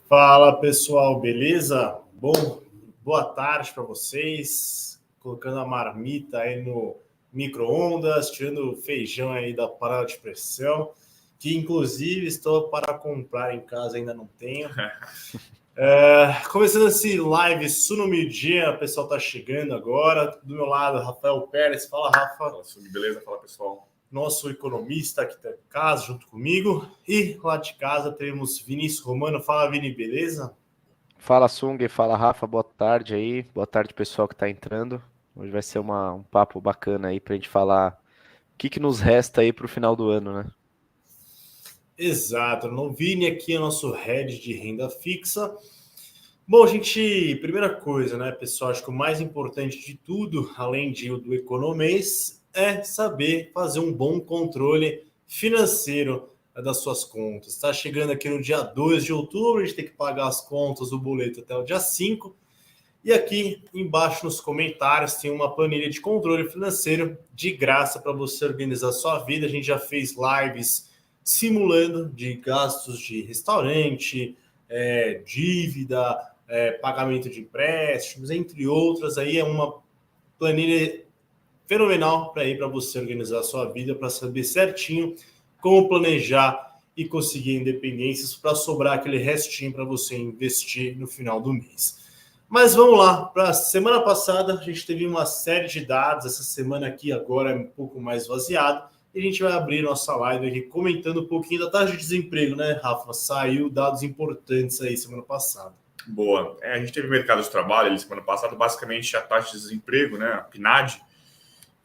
Fala pessoal, beleza? Boa tarde para vocês. Colocando a marmita aí no micro-ondas, tirando o feijão aí da panela de pressão, que inclusive estou para comprar em casa, ainda não tenho. Começando esse live Sunomidinha, o pessoal tá chegando agora. Do meu lado, Rafael Pérez. Fala, Rafa. Fala, beleza? Fala, pessoal. Nosso economista aqui tá em casa, junto comigo. E lá de casa temos Vinícius Romano. Fala, Vini, beleza? Fala, Sung, fala, Rafa, boa tarde aí. Boa tarde, pessoal que tá entrando. Hoje vai ser um papo bacana aí pra gente falar o que nos resta aí pro final do ano, né? Exato. O Vini aqui é nosso head de renda fixa. Bom, gente, primeira coisa, né, pessoal, acho que o mais importante de tudo, além do economês, é saber fazer um bom controle financeiro das suas contas. Está chegando aqui no dia 2 de outubro, a gente tem que pagar as contas, o boleto até o dia 5. E aqui embaixo nos comentários tem uma planilha de controle financeiro de graça para você organizar a sua vida. A gente já fez lives simulando de gastos de restaurante, dívida, pagamento de empréstimos, entre outras. Aí é uma planilha fenomenal para você organizar a sua vida, para saber certinho como planejar e conseguir independências para sobrar aquele restinho para você investir no final do mês. Mas vamos lá, para a semana passada a gente teve uma série de dados, essa semana aqui agora é um pouco mais vaziado, e a gente vai abrir nossa live aqui comentando um pouquinho da taxa de desemprego, né, Rafa? Saiu dados importantes aí semana passada. Boa. A gente teve mercado de trabalho ali semana passada, basicamente a taxa de desemprego, né, a PNAD,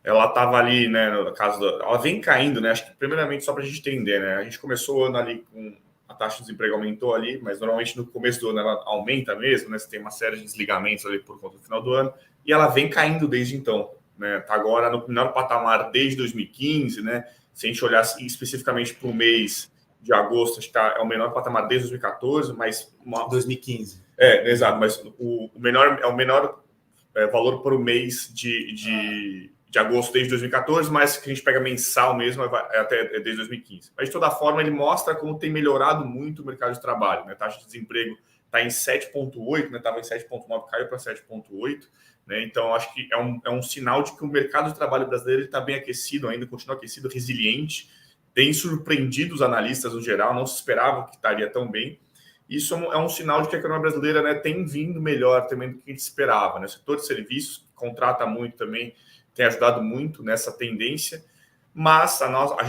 ela estava ali, né, no caso, ela vem caindo, né, acho que primeiramente só para a gente entender, né, a gente começou o ano ali com a taxa de desemprego aumentou ali, mas normalmente no começo do ano ela aumenta mesmo, né, você tem uma série de desligamentos ali por conta do final do ano, e ela vem caindo desde então, né, tá agora no menor patamar desde 2015, né, se a gente olhar especificamente para o mês de agosto, acho que é o menor patamar desde 2014, mas... 2015. Exato, mas o menor valor por mês de agosto desde 2014, mas que a gente pega mensal mesmo até desde 2015. Mas, de toda forma, ele mostra como tem melhorado muito o mercado de trabalho. Né? A taxa de desemprego está em 7,8, né? Estava em 7,9, caiu para 7,8. Né? Então, acho que é um sinal de que o mercado de trabalho brasileiro está bem aquecido ainda, continua aquecido, resiliente. Tem surpreendido os analistas no geral, não se esperava que estaria tão bem. Isso é um sinal de que a economia brasileira, né, tem vindo melhor também do que a gente esperava. Né? O setor de serviços contrata muito também, tem ajudado muito nessa tendência, mas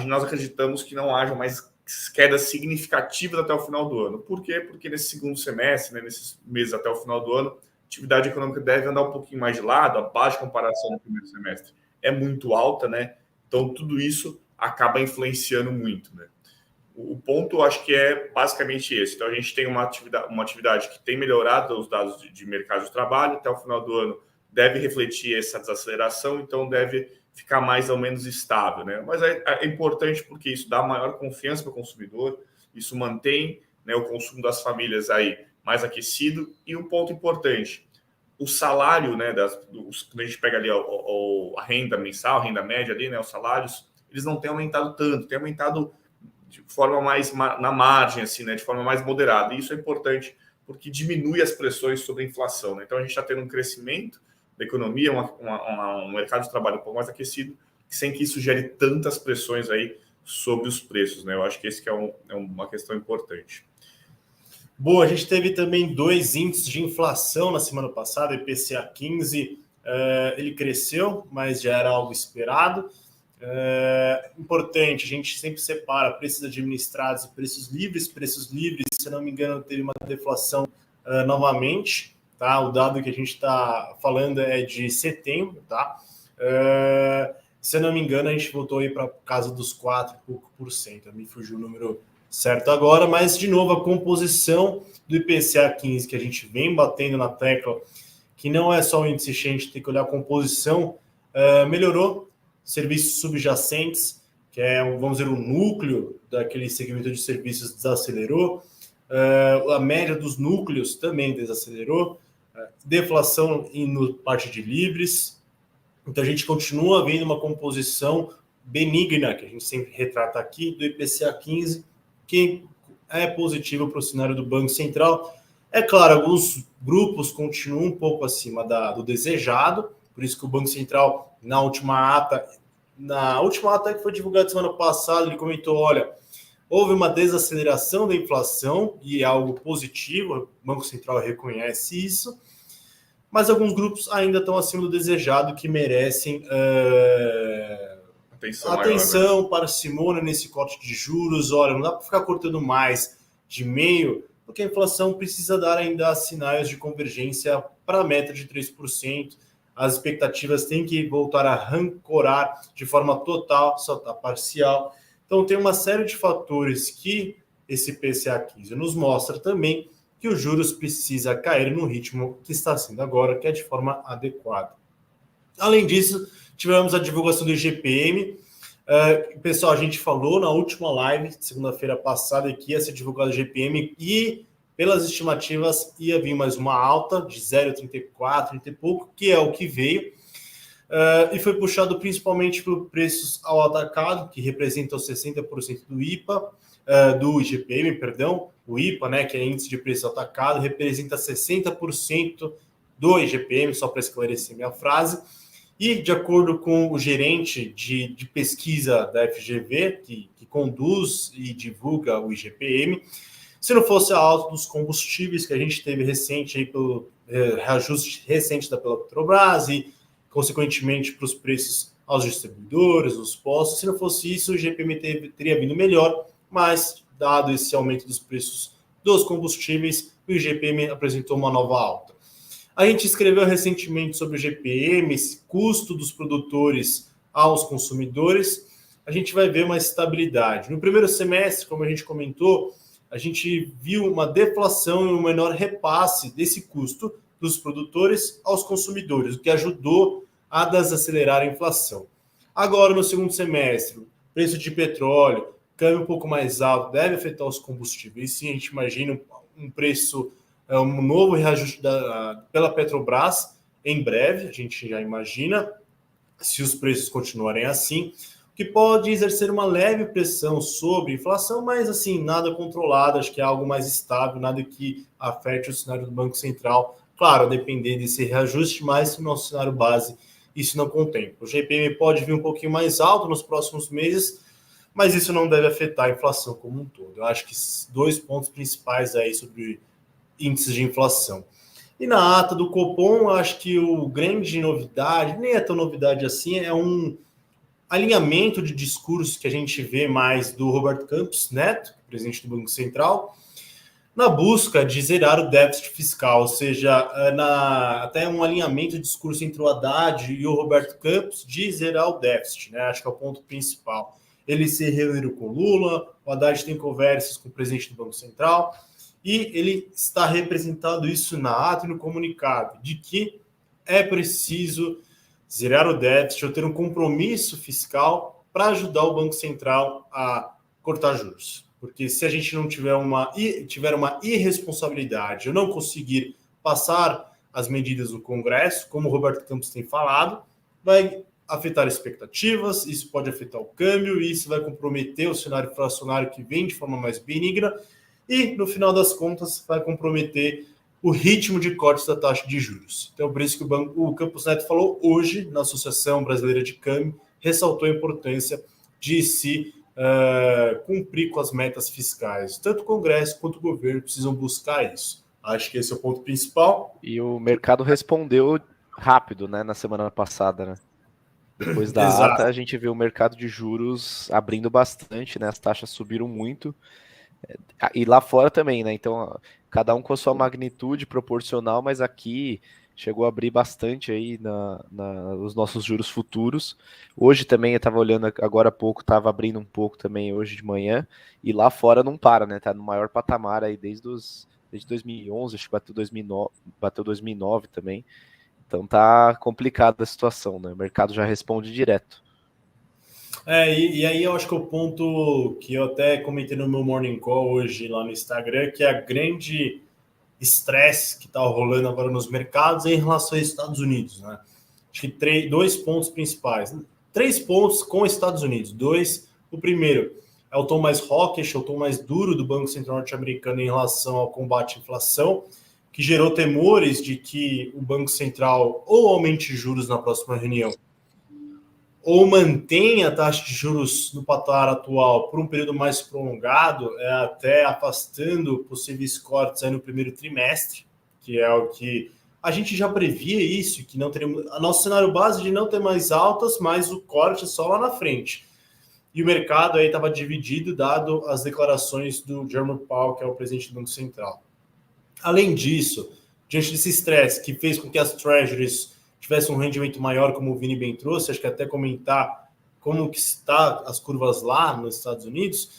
nós acreditamos que não haja mais quedas significativas até o final do ano. Por quê? Porque nesse segundo semestre, né, nesses meses até o final do ano, a atividade econômica deve andar um pouquinho mais de lado, a baixa comparação no primeiro semestre é muito alta, né? Então tudo isso acaba influenciando muito, né? O ponto, acho que é basicamente esse. Então, a gente tem uma atividade que tem melhorado os dados de mercado de trabalho. Até o final do ano, deve refletir essa desaceleração, então deve ficar mais ou menos estável. Né? Mas é importante porque isso dá maior confiança para o consumidor, isso mantém, né, o consumo das famílias aí mais aquecido. E um ponto importante, o salário, né, quando a gente pega ali a renda mensal, a renda média ali, né, os salários, eles não têm aumentado tanto, têm aumentado de forma mais na margem, assim, né, de forma mais moderada. E isso é importante porque diminui as pressões sobre a inflação. Né? Então, a gente está tendo um crescimento da economia, um mercado de trabalho um pouco mais aquecido, sem que isso gere tantas pressões aí sobre os preços. Né? Eu acho que esse que é uma questão importante. Boa, a gente teve também 2 índices de inflação na semana passada, IPCA 15, ele cresceu, mas já era algo esperado. Importante, a gente sempre separa preços administrados e preços livres. Preços livres, se não me engano, teve uma deflação novamente, tá? O dado que a gente está falando é de setembro, tá? Se eu não me engano, a gente voltou aí para casa dos 4 e pouco por cento. Me fugiu o número certo agora, mas de novo a composição do IPCA 15 que a gente vem batendo na tecla, que não é só o índice, a gente tem que olhar a composição, melhorou. Serviços subjacentes, que é, vamos dizer, o núcleo daquele segmento de serviços desacelerou, a média dos núcleos também desacelerou, deflação no parte de livres. Então a gente continua vendo uma composição benigna, que a gente sempre retrata aqui, do IPCA 15, que é positivo para o cenário do Banco Central. É claro, alguns grupos continuam um pouco acima do desejado, por isso que o Banco Central, na última ata que foi divulgada semana passada, ele comentou, olha, houve uma desaceleração da inflação, e é algo positivo, o Banco Central reconhece isso, mas alguns grupos ainda estão acima do desejado, que merecem atenção, parcimônia nesse corte de juros. Olha, não dá para ficar cortando mais de meio, porque a inflação precisa dar ainda sinais de convergência para a meta de 3%. As expectativas têm que voltar a ancorar de forma total, só está parcial. Então, tem uma série de fatores que esse IPCA 15 nos mostra também, que os juros precisa cair no ritmo que está sendo agora, que é de forma adequada. Além disso, tivemos a divulgação do IGPM. Pessoal, a gente falou na última live, segunda-feira passada, que ia ser divulgado o IGPM e, pelas estimativas, ia vir mais uma alta de 0,34, 30 e pouco, que é o que veio. E foi puxado principalmente por preços ao atacado, que representam 60% do IPA, do IGPM, perdão, o IPA, né, que é índice de preço atacado, representa 60% do IGPM, só para esclarecer minha frase. E, de acordo com o gerente de pesquisa da FGV, que conduz e divulga o IGPM, se não fosse a alta dos combustíveis que a gente teve recente, aí pelo reajuste recente pela Petrobras e, consequentemente, para os preços aos distribuidores, os postos, se não fosse isso, o IGPM teria vindo melhor, mas, dado esse aumento dos preços dos combustíveis, o IGPM apresentou uma nova alta. A gente escreveu recentemente sobre o IGPM, esse custo dos produtores aos consumidores. A gente vai ver uma estabilidade. No primeiro semestre, como a gente comentou, a gente viu uma deflação e um menor repasse desse custo dos produtores aos consumidores, o que ajudou a desacelerar a inflação. Agora, no segundo semestre, preço de petróleo, câmbio um pouco mais alto, deve afetar os combustíveis. Sim, a gente imagina um preço, um novo reajuste pela Petrobras em breve, a gente já imagina, se os preços continuarem assim, o que pode exercer uma leve pressão sobre a inflação, mas assim, nada controlado, acho que é algo mais estável, nada que afete o cenário do Banco Central. Claro, depender desse reajuste, mas no nosso cenário base isso não contempla. O GPM pode vir um pouquinho mais alto nos próximos meses, mas isso não deve afetar a inflação como um todo. Eu acho que 2 pontos principais aí sobre índices de inflação. E na ata do Copom, eu acho que o grande novidade, nem é tão novidade assim, é um alinhamento de discurso que a gente vê mais do Roberto Campos Neto, presidente do Banco Central, na busca de zerar o déficit fiscal, ou seja, até um alinhamento de discurso entre o Haddad e o Roberto Campos de zerar o déficit, né? Acho que é o ponto principal. Eles se reuniram com o Lula, o Haddad tem conversas com o presidente do Banco Central, e ele está representando isso na ata e no comunicado, de que é preciso zerar o déficit ou ter um compromisso fiscal para ajudar o Banco Central a cortar juros. Porque se a gente não tiver uma irresponsabilidade ou não conseguir passar as medidas no Congresso, como o Roberto Campos tem falado, vai afetar expectativas, isso pode afetar o câmbio, isso vai comprometer o cenário inflacionário que vem de forma mais benigna e, no final das contas, vai comprometer o ritmo de cortes da taxa de juros. Então, por isso que o Campos Neto falou hoje, na Associação Brasileira de Câmbio, ressaltou a importância de se cumprir com as metas fiscais. Tanto o Congresso quanto o governo precisam buscar isso. Acho que esse é o ponto principal. E o mercado respondeu rápido, né, na semana passada, né? Depois da ata, a gente viu o mercado de juros abrindo bastante, né? As taxas subiram muito. E lá fora também, né? Então, cada um com a sua magnitude proporcional, mas aqui chegou a abrir bastante aí os nossos juros futuros. Hoje também, eu estava olhando agora há pouco, estava abrindo um pouco também hoje de manhã, e lá fora não para, né? Tá no maior patamar aí desde 2011, acho que bateu 2009 também. Então tá complicada a situação, né? O mercado já responde direto. E aí eu acho que o ponto que eu até comentei no meu Morning Call hoje lá no Instagram, que é a grande estresse que está rolando agora nos mercados em relação aos Estados Unidos, né? Acho que 2 pontos principais. 3 pontos com os Estados Unidos. 2, o primeiro é o tom mais hawkish, o tom mais duro do Banco Central norte-americano em relação ao combate à inflação. que gerou temores de que o Banco Central ou aumente juros na próxima reunião, ou mantenha a taxa de juros no patamar atual por um período mais prolongado, até afastando possíveis cortes aí no primeiro trimestre, que é o que a gente já previa isso, que não teremos, a nosso cenário base de não ter mais altas, mas o corte é só lá na frente. E o mercado aí estava dividido, dado as declarações do Jerome Powell, que é o presidente do Banco Central. Além disso, diante desse estresse que fez com que as treasuries tivessem um rendimento maior, como o Vini bem trouxe, acho que até comentar como que está as curvas lá nos Estados Unidos,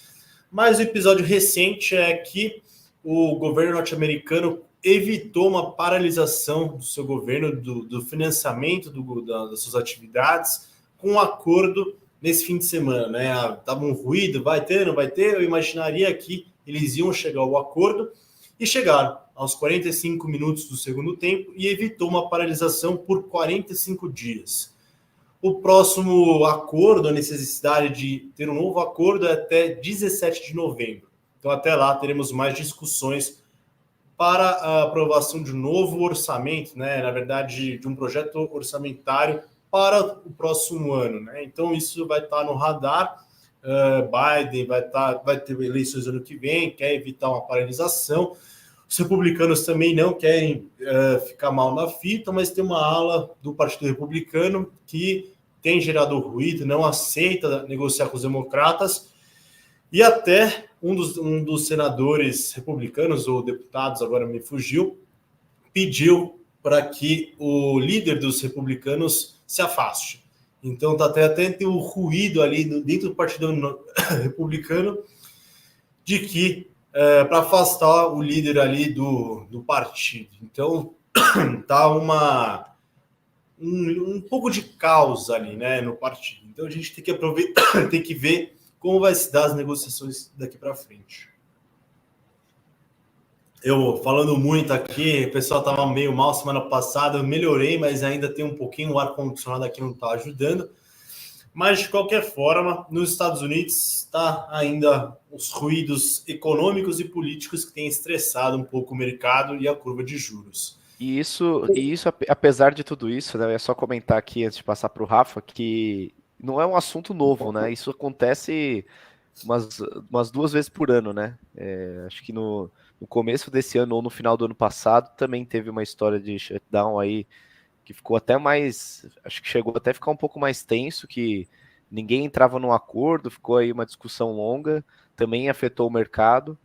mas o episódio recente é que o governo norte-americano evitou uma paralisação do seu governo, do financiamento das suas atividades, com um acordo nesse fim de semana, né? Tava um ruído, vai ter, não vai ter? Eu imaginaria que eles iam chegar ao acordo e chegaram aos 45 minutos do segundo tempo e evitou uma paralisação por 45 dias. O próximo acordo, a necessidade de ter um novo acordo é até 17 de novembro. Então, até lá, teremos mais discussões para a aprovação de um novo orçamento, né? Na verdade, de um projeto orçamentário para o próximo ano, né? Então, isso vai estar no radar. Biden vai ter eleições ano que vem, quer evitar uma paralisação. Os republicanos também não querem ficar mal na fita, mas tem uma ala do Partido Republicano que tem gerado ruído, não aceita negociar com os democratas, e até um dos senadores republicanos, ou deputados, agora me fugiu, pediu para que o líder dos republicanos se afaste. Então está até tem o ruído ali dentro do Partido Republicano de que para afastar o líder ali do partido. Então tá um pouco de caos ali, né, no partido. Então a gente tem que aproveitar, tem que ver como vai se dar as negociações daqui para frente. Eu falando muito aqui, o pessoal estava meio mal semana passada, eu melhorei, mas ainda tem um pouquinho, o ar-condicionado aqui não está ajudando. Mas, de qualquer forma, nos Estados Unidos está ainda os ruídos econômicos e políticos que têm estressado um pouco o mercado e a curva de juros. E isso, apesar de tudo isso, né, é só comentar aqui antes de passar para o Rafa, que não é um assunto novo, né? Isso acontece umas 2 vezes por ano, né? Acho que no começo desse ano ou no final do ano passado também teve uma história de shutdown aí que ficou até mais, acho que chegou até a ficar um pouco mais tenso, que ninguém entrava num acordo, ficou aí uma discussão longa, também afetou o mercado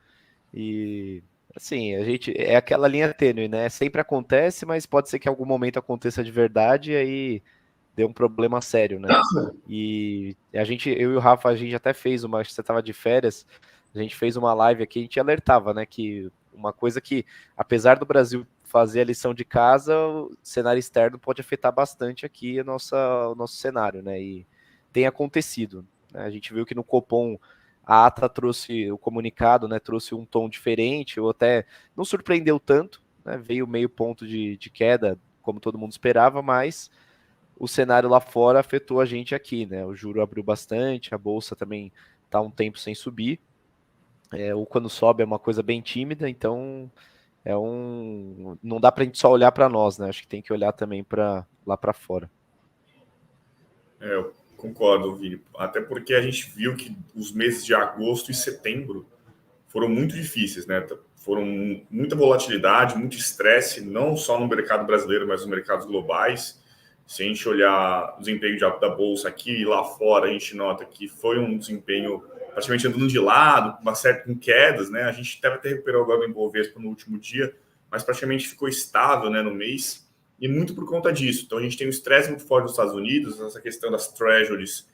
e assim, a gente é aquela linha tênue, né? Sempre acontece, mas pode ser que em algum momento aconteça de verdade e aí dê um problema sério, né? E eu e o Rafa, a gente até fez acho que você estava de férias, a gente fez uma live aqui, a gente alertava, né, que uma coisa que, apesar do Brasil fazer a lição de casa, o cenário externo pode afetar bastante aqui o nosso cenário, né? E tem acontecido, né? A gente viu que no Copom a ata trouxe o comunicado, né? Trouxe um tom diferente, ou até não surpreendeu tanto, né? Veio meio ponto de queda, como todo mundo esperava, mas o cenário lá fora afetou a gente aqui, né? O juro abriu bastante, a bolsa também está um tempo sem subir. Ou quando sobe é uma coisa bem tímida, então não dá para a gente só olhar para nós, né? Acho que tem que olhar também para lá para fora. Eu concordo, Vini. Até porque a gente viu que os meses de agosto e setembro foram muito difíceis, né? Foram muita volatilidade, muito estresse, não só no mercado brasileiro, mas nos mercados globais. Se a gente olhar o desempenho da bolsa aqui e lá fora, a gente nota que foi um desempenho praticamente andando de lado, com quedas, né? A gente até recuperou agora o Ibovespa no último dia, mas praticamente ficou estável, né, no mês, e muito por conta disso. Então a gente tem um estresse muito forte nos Estados Unidos, essa questão das treasuries,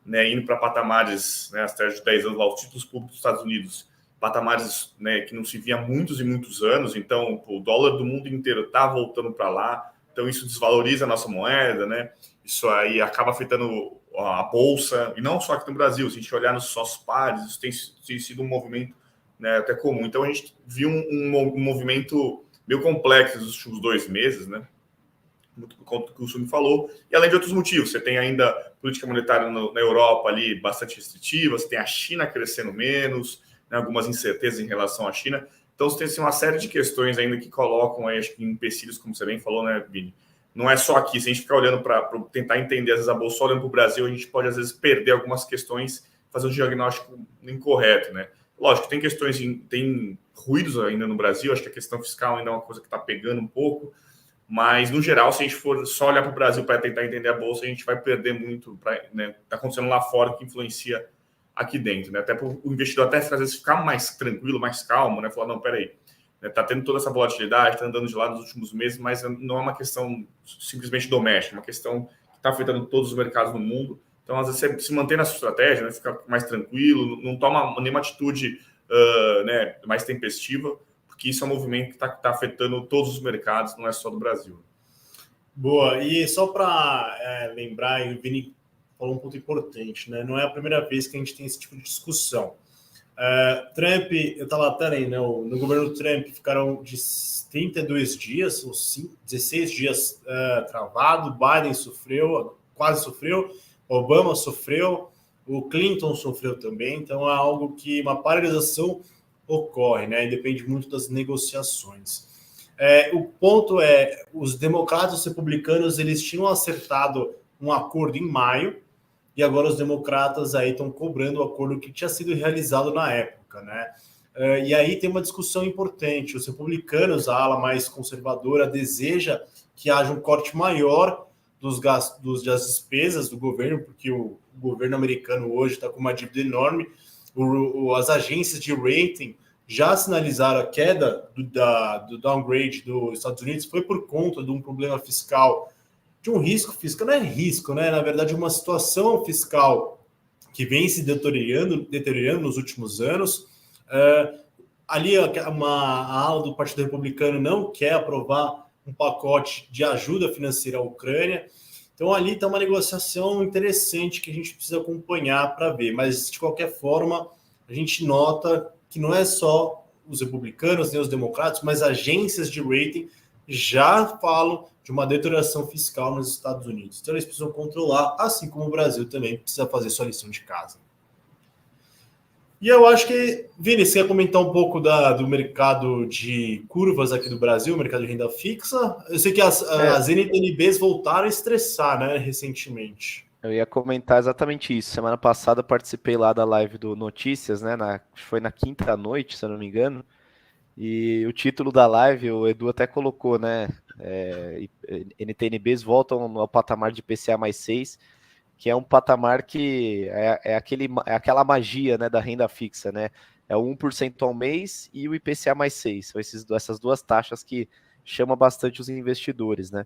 né, indo para patamares, né, as treasuries de 10 anos, lá, os títulos públicos dos Estados Unidos, patamares, né, que não se via há muitos e muitos anos. Então o dólar do mundo inteiro está voltando para lá, então isso desvaloriza a nossa moeda, né? Isso aí acaba afetando a bolsa, e não só aqui no Brasil. Se a gente olhar nos sócios pares, isso tem sido um movimento, né, até comum. Então a gente viu um movimento meio complexo nos últimos 2 meses, né? Muito por conta do que o Sumi falou, e além de outros motivos. Você tem ainda política monetária na Europa ali bastante restritiva, você tem a China crescendo menos, né, algumas incertezas em relação à China. Então, você tem assim, uma série de questões ainda que colocam aí, acho que empecilhos, como você bem falou, né, Vini? Não é só aqui. Se a gente ficar olhando para tentar entender, às vezes, a bolsa, só olhando para o Brasil, a gente pode, às vezes, perder algumas questões, fazer um diagnóstico incorreto, né? Lógico, tem questões, tem ruídos ainda no Brasil, acho que a questão fiscal ainda é uma coisa que está pegando um pouco, mas, no geral, se a gente for só olhar para o Brasil para tentar entender a bolsa, a gente vai perder muito, né? Está acontecendo lá fora que influencia aqui dentro, né? Até para o investidor até às vezes ficar mais tranquilo, mais calmo, né? Falar, não, peraí, está tendo toda essa volatilidade, está andando de lado nos últimos meses, mas não é uma questão simplesmente doméstica, é uma questão que está afetando todos os mercados no mundo. Então, às vezes, você se mantém na sua estratégia, né? Fica mais tranquilo, não toma nenhuma atitude né, mais tempestiva, porque isso é um movimento que está afetando todos os mercados, não é só do Brasil. Boa, e só para lembrar, e o Vini falou um ponto importante, né? Não é a primeira vez que a gente tem esse tipo de discussão. Trump, eu estava até lendo, né? No governo Trump ficaram de 32 dias, ou 16 dias travado, Biden sofreu, quase sofreu, Obama sofreu, o Clinton sofreu também, então é algo que uma paralisação ocorre, né? E depende muito das negociações. O ponto é, os democratas e os republicanos, eles tinham acertado um acordo em maio, e agora os democratas aí estão cobrando o acordo que tinha sido realizado na época, né? E aí tem uma discussão importante. Os republicanos, a ala mais conservadora, deseja que haja um corte maior dos gastos, das despesas do governo, porque o governo americano hoje está com uma dívida enorme. As agências de rating já sinalizaram a queda do downgrade dos Estados Unidos, foi por conta de um problema fiscal, de um risco fiscal, não é risco, né? Na verdade, uma situação fiscal que vem se deteriorando nos últimos anos. Ali, a ala do Partido Republicano não quer aprovar um pacote de ajuda financeira à Ucrânia. Então, ali está uma negociação interessante que a gente precisa acompanhar para ver. Mas, de qualquer forma, a gente nota que não é só os republicanos nem os democratas, mas agências de rating já falam de uma deterioração fiscal nos Estados Unidos. Então, eles precisam controlar, assim como o Brasil também precisa fazer sua lição de casa. E eu acho que, Vini, você quer comentar um pouco do mercado de curvas aqui do Brasil, o mercado de renda fixa? Eu sei que as NTNBs voltaram a estressar, né, recentemente. Eu ia comentar exatamente isso. Semana passada eu participei lá da live do Notícias, né? Foi na quinta noite, se eu não me engano. E o título da live, o Edu até colocou, né? NTNBs voltam ao patamar de IPCA mais 6, que é um patamar que é aquela magia, né, da renda fixa, né? É o 1% ao mês e o IPCA mais 6. São essas duas taxas que chamam bastante os investidores, né?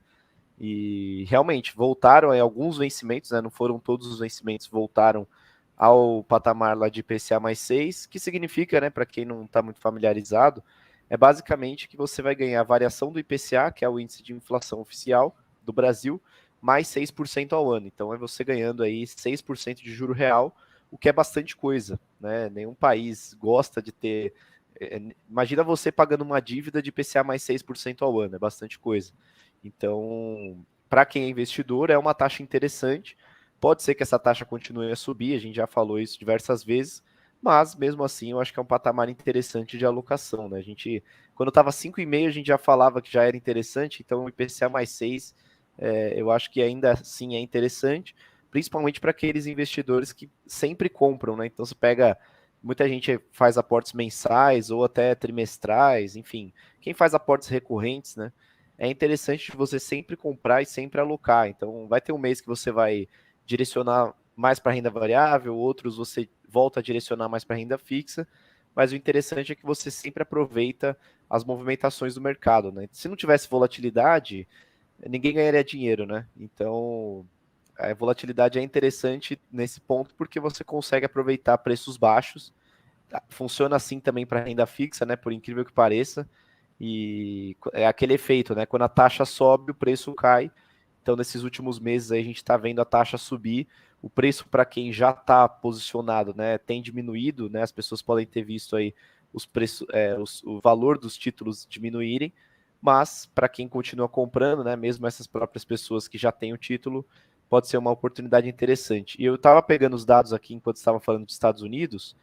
E realmente voltaram aí alguns vencimentos, né? Não foram todos os vencimentos, voltaram ao patamar lá de IPCA mais 6, que significa, né, para quem não está muito familiarizado, é basicamente que você vai ganhar a variação do IPCA, que é o índice de inflação oficial do Brasil, mais 6% ao ano. Então é você ganhando aí 6% de juro real, o que é bastante coisa, né? Nenhum país gosta de ter. Imagina você pagando uma dívida de IPCA mais 6% ao ano, é bastante coisa. Então, para quem é investidor, é uma taxa interessante. Pode ser que essa taxa continue a subir, a gente já falou isso diversas vezes, mas mesmo assim eu acho que é um patamar interessante de alocação, né? Quando estava 5,5, a gente já falava que já era interessante, então o IPCA mais 6, eu acho que ainda assim é interessante, principalmente para aqueles investidores que sempre compram, né? Então você pega, muita gente faz aportes mensais ou até trimestrais, enfim, quem faz aportes recorrentes, né? É interessante você sempre comprar e sempre alocar. Então, vai ter um mês que você vai direcionar mais para renda variável, outros você volta a direcionar mais para renda fixa, mas o interessante é que você sempre aproveita as movimentações do mercado, né? Se não tivesse volatilidade, ninguém ganharia dinheiro, né? Então, a volatilidade é interessante nesse ponto porque você consegue aproveitar preços baixos. Funciona assim também para renda fixa, né? Por incrível que pareça. E é aquele efeito, né? Quando a taxa sobe, o preço cai. Então, nesses últimos meses aí, a gente está vendo a taxa subir. O preço para quem já está posicionado, né, tem diminuído, né? As pessoas podem ter visto aí os preços, o valor dos títulos diminuírem, mas para quem continua comprando, né, mesmo essas próprias pessoas que já têm o título, pode ser uma oportunidade interessante. E eu estava pegando os dados aqui enquanto estava falando dos Estados Unidos.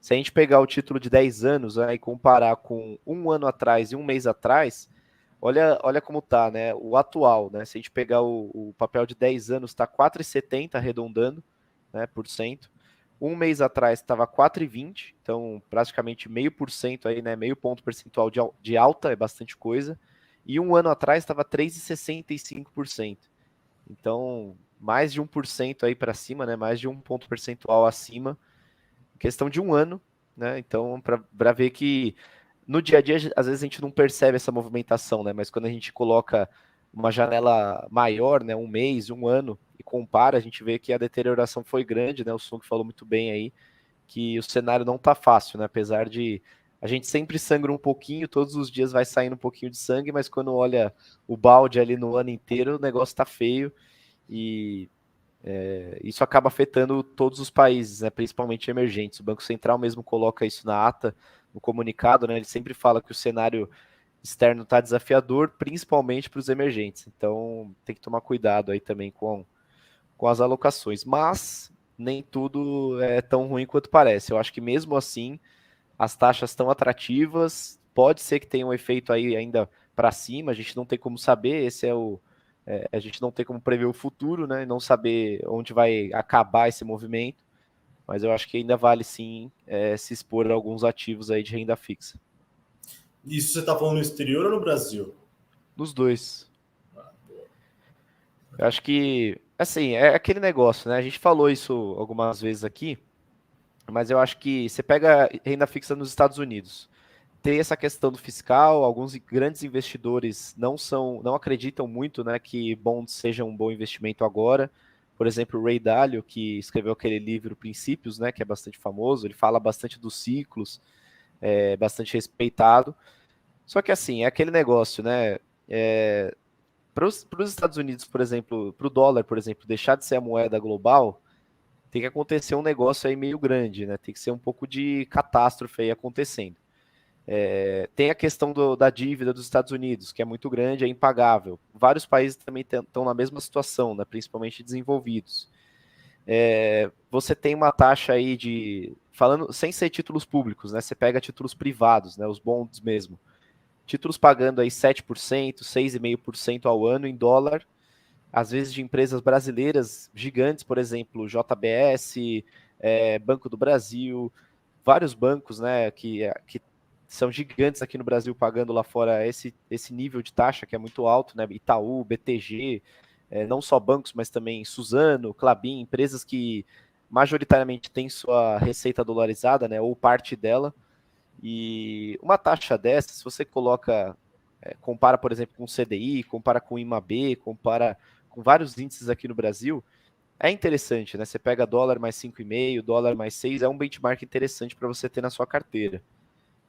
Se a gente pegar o título de 10 anos, né, e comparar com um ano atrás e um mês atrás, olha como tá, né? O atual, né? Se a gente pegar o papel de 10 anos, está 4,70 arredondando, né, por cento. Um mês atrás estava 4,20, então praticamente 0,5% aí, né? Meio ponto percentual de alta, é bastante coisa. E um ano atrás estava 3,65%. Então, mais de 1% aí para cima, né? Mais de um ponto percentual acima. Questão de um ano, né? Então, para ver que no dia a dia, às vezes a gente não percebe essa movimentação, né? Mas quando a gente coloca uma janela maior, né? Um mês, um ano, e compara, a gente vê que a deterioração foi grande, né? O Sung falou muito bem aí, que o cenário não tá fácil, né? Apesar de a gente sempre sangra um pouquinho, todos os dias vai saindo um pouquinho de sangue, mas quando olha o balde ali no ano inteiro, o negócio tá feio e isso acaba afetando todos os países, né, principalmente emergentes. O Banco Central mesmo coloca isso na ata, no comunicado, né, ele sempre fala que o cenário externo está desafiador, principalmente para os emergentes. Então tem que tomar cuidado aí também com as alocações. Mas nem tudo é tão ruim quanto parece. Eu acho que mesmo assim as taxas estão atrativas, pode ser que tenha um efeito aí ainda para cima, a gente não tem como saber, a gente não tem como prever o futuro, né? Não saber onde vai acabar esse movimento, mas eu acho que ainda vale sim se expor a alguns ativos aí de renda fixa. Isso você está falando no exterior ou no Brasil? Nos dois. Eu acho que, assim, é aquele negócio, né? A gente falou isso algumas vezes aqui, mas eu acho que você pega renda fixa nos Estados Unidos. Tem essa questão do fiscal, alguns grandes investidores não acreditam muito, né, que bonds sejam um bom investimento agora. Por exemplo, o Ray Dalio, que escreveu aquele livro Princípios, né, que é bastante famoso, ele fala bastante dos ciclos, é bastante respeitado. Só que assim, é aquele negócio, né? Para os Estados Unidos, por exemplo, para o dólar, por exemplo, deixar de ser a moeda global, tem que acontecer um negócio aí meio grande, né? Tem que ser um pouco de catástrofe aí acontecendo. Tem a questão da dívida dos Estados Unidos, que é muito grande, é impagável. Vários países também estão na mesma situação, né, principalmente desenvolvidos. Você tem uma taxa aí falando sem ser títulos públicos, né? Você pega títulos privados, né? Os bonds mesmo. Títulos pagando aí 7%, 6,5% ao ano em dólar, às vezes de empresas brasileiras gigantes, por exemplo, JBS, Banco do Brasil, vários bancos, né, que são gigantes aqui no Brasil pagando lá fora esse nível de taxa que é muito alto, né? Itaú, BTG, não só bancos, mas também Suzano, Klabin, empresas que majoritariamente têm sua receita dolarizada, né? Ou parte dela. E uma taxa dessa, se você compara, por exemplo, com o CDI, compara com o IMAB, compara com vários índices aqui no Brasil, é interessante, né? Você pega dólar mais 5,5, dólar mais 6, é um benchmark interessante para você ter na sua carteira.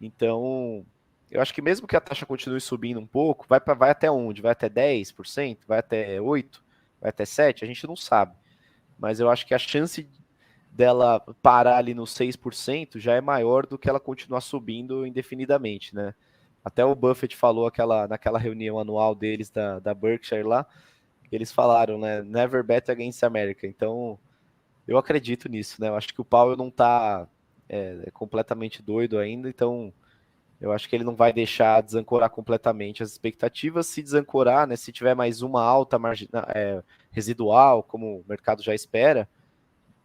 Então, eu acho que mesmo que a taxa continue subindo um pouco, vai até onde? Vai até 10%? Vai até 8%? Vai até 7%? A gente não sabe. Mas eu acho que a chance dela parar ali no 6% já é maior do que ela continuar subindo indefinidamente, né? Até o Buffett falou naquela reunião anual deles da Berkshire lá, eles falaram, né? Never bet against America. Então, eu acredito nisso, né? Eu acho que o Powell não tá completamente doido ainda, então eu acho que ele não vai deixar desancorar completamente as expectativas. Se desancorar, né? Se tiver mais uma alta residual, como o mercado já espera,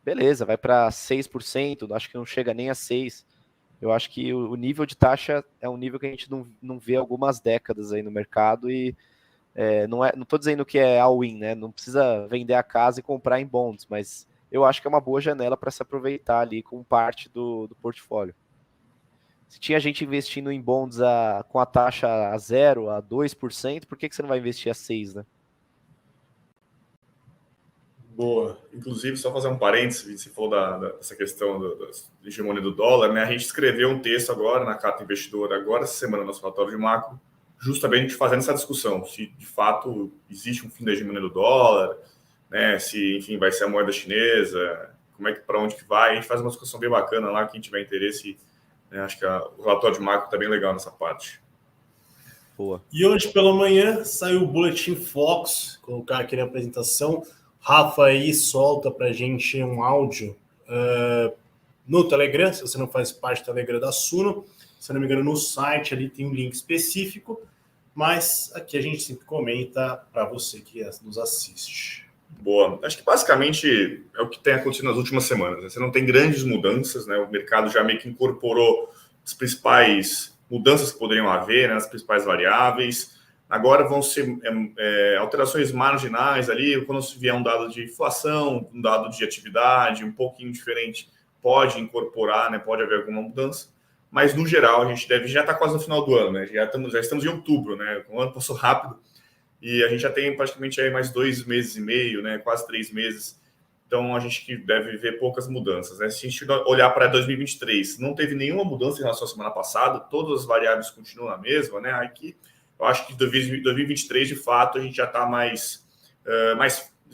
beleza, vai para 6%, acho que não chega nem a 6%. Eu acho que o nível de taxa é um nível que a gente não vê há algumas décadas aí no mercado e não estou dizendo que é all-in, né? Não precisa vender a casa e comprar em bonds, mas eu acho que é uma boa janela para se aproveitar ali com parte do portfólio. Se tinha gente investindo em bonds com a taxa a 0%, a 2%, por que você não vai investir a 6%, né? Boa. Inclusive, só fazer um parênteses, você falou dessa questão da hegemonia do dólar, né? A gente escreveu um texto agora na Carta Investidora, agora essa semana, no nosso relatório de macro, justamente fazendo essa discussão, se de fato existe um fim da hegemonia do dólar, né? Se, enfim, vai ser a moeda chinesa, para onde que vai. A gente faz uma discussão bem bacana lá, quem tiver interesse, né? Acho que o relatório de macro está bem legal nessa parte. Boa. E hoje pela manhã saiu o Boletim Fox, colocar aqui na apresentação. Rafa aí solta para a gente um áudio no Telegram. Se você não faz parte do Telegram da Suno, se não me engano, no site ali tem um link específico, mas aqui a gente sempre comenta para você que nos assiste. Boa. Acho que basicamente é o que tem acontecido nas últimas semanas, né? Você não tem grandes mudanças, né? O mercado já meio que incorporou as principais mudanças que poderiam haver, né? As principais variáveis. Agora vão ser alterações marginais ali, quando se vier um dado de inflação, um dado de atividade, um pouquinho diferente, pode incorporar, né? Pode haver alguma mudança. Mas, no geral, a gente já está quase no final do ano, né? Já estamos em outubro, né? O ano passou rápido e a gente já tem praticamente aí mais 2 meses e meio, né? Quase 3 meses. Então, a gente deve ver poucas mudanças, né? Se a gente olhar para 2023, não teve nenhuma mudança em relação à semana passada, todas as variáveis continuam a mesma, né? Aqui, eu acho que 2023, de fato, a gente já está mais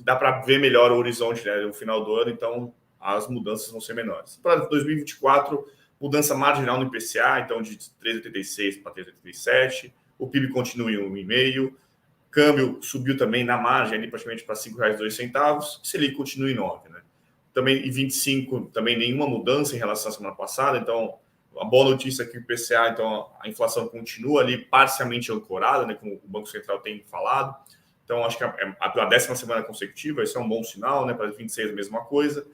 dá para ver melhor o horizonte, né? No final do ano, então as mudanças vão ser menores. Para 2024, mudança marginal no IPCA, então de 3,86 para 3,87. O PIB continua em 1,5. Câmbio subiu também na margem, ali praticamente para R$ 5,02. Selic continua em 9, né? Também em 25, também nenhuma mudança em relação à semana passada. Então, a boa notícia é que o IPCA, então a inflação continua ali parcialmente ancorada, né? Como o Banco Central tem falado. Então, acho que a 10ª semana consecutiva, isso é um bom sinal, né? Para 26, a mesma coisa.